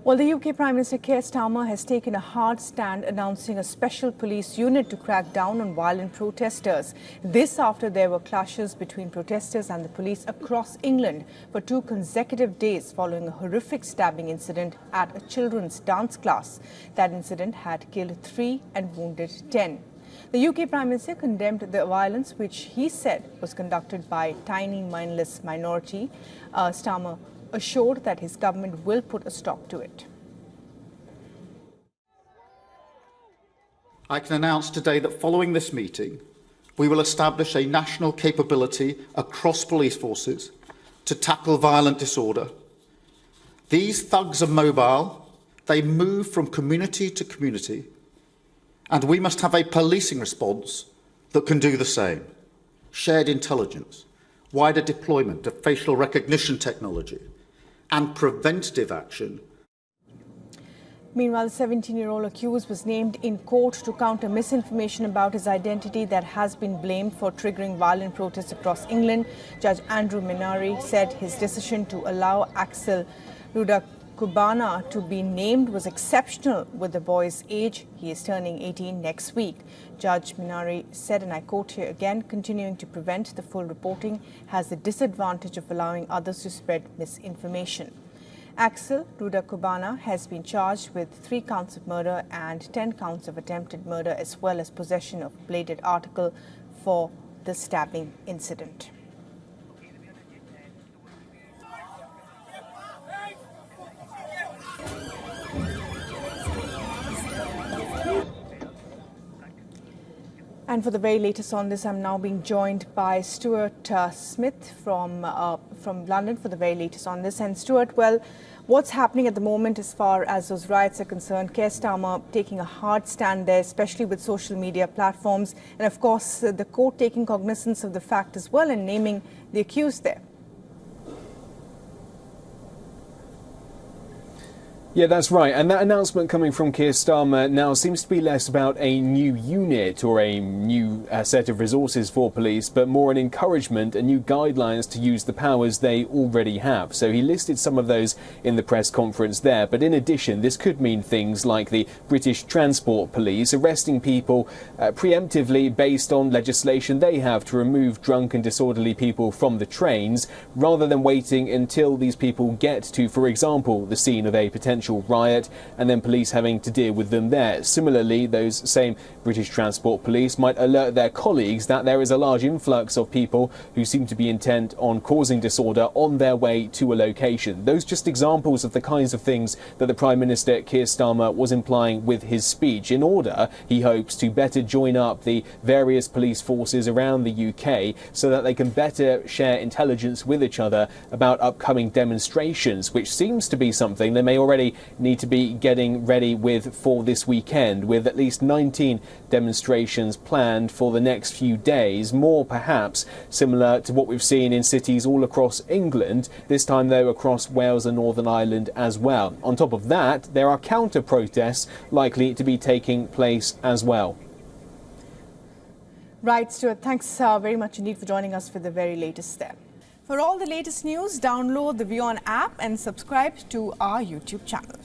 Well, the UK Prime Minister Keir Starmer has taken a hard stand announcing a special police unit to crack down on violent protesters. This after there were clashes between protesters and the police across England for 2 consecutive days following a horrific stabbing incident at a children's dance class. That incident had killed 3 and wounded 10. The UK Prime Minister condemned the violence, which he said was conducted by a tiny, mindless minority. Starmer assured that his government will put a stop to it. I can announce today that following this meeting, we will establish a national capability across police forces to tackle violent disorder. These thugs are mobile, they move from community to community, and we must have a policing response that can do the same. Shared intelligence, wider deployment of facial recognition technology, and preventative action. Meanwhile, the 17-year-old accused was named in court to counter misinformation about his identity that has been blamed for triggering violent protests across England. Judge Andrew Minari said his decision to allow Axel Rudakubana to be named was exceptional with the boy's age. He is turning 18 next week. Judge Minari said, and I quote here again, continuing to prevent the full reporting has the disadvantage of allowing others to spread misinformation. Axel Rudakubana has been charged with 3 counts of murder and 10 counts of attempted murder, as well as possession of a bladed article for the stabbing incident. And for the very latest on this, I'm now being joined by Stuart Smith from London for the very latest on this. And Stuart, well, what's happening at the moment as far as those riots are concerned? Keir Starmer taking a hard stand there, especially with social media platforms, and of course the court taking cognizance of the fact as well and naming the accused there. Yeah, that's right. And that announcement coming from Keir Starmer now seems to be less about a new unit or a new set of resources for police, but more an encouragement and new guidelines to use the powers they already have. So he listed some of those in the press conference there. But in addition, this could mean things like the British Transport Police arresting people preemptively based on legislation they have to remove drunk and disorderly people from the trains, rather than waiting until these people get to, for example, the scene of a potential riot and then police having to deal with them there. Similarly, those same British Transport Police might alert their colleagues that there is a large influx of people who seem to be intent on causing disorder on their way to a location. Those just examples of the kinds of things that the Prime Minister Keir Starmer was implying with his speech, in order, he hopes, to better join up the various police forces around the UK so that they can better share intelligence with each other about upcoming demonstrations, which seems to be something they may already need to be getting ready with for this weekend, with at least 19 demonstrations planned for the next few days, more perhaps similar to what we've seen in cities all across England, this time though across Wales and Northern Ireland as well. On top of that, there are counter-protests likely to be taking place as well. Right, Stuart, thanks very much indeed for joining us for the very latest there. For all the latest news, download the WION app and subscribe to our YouTube channel.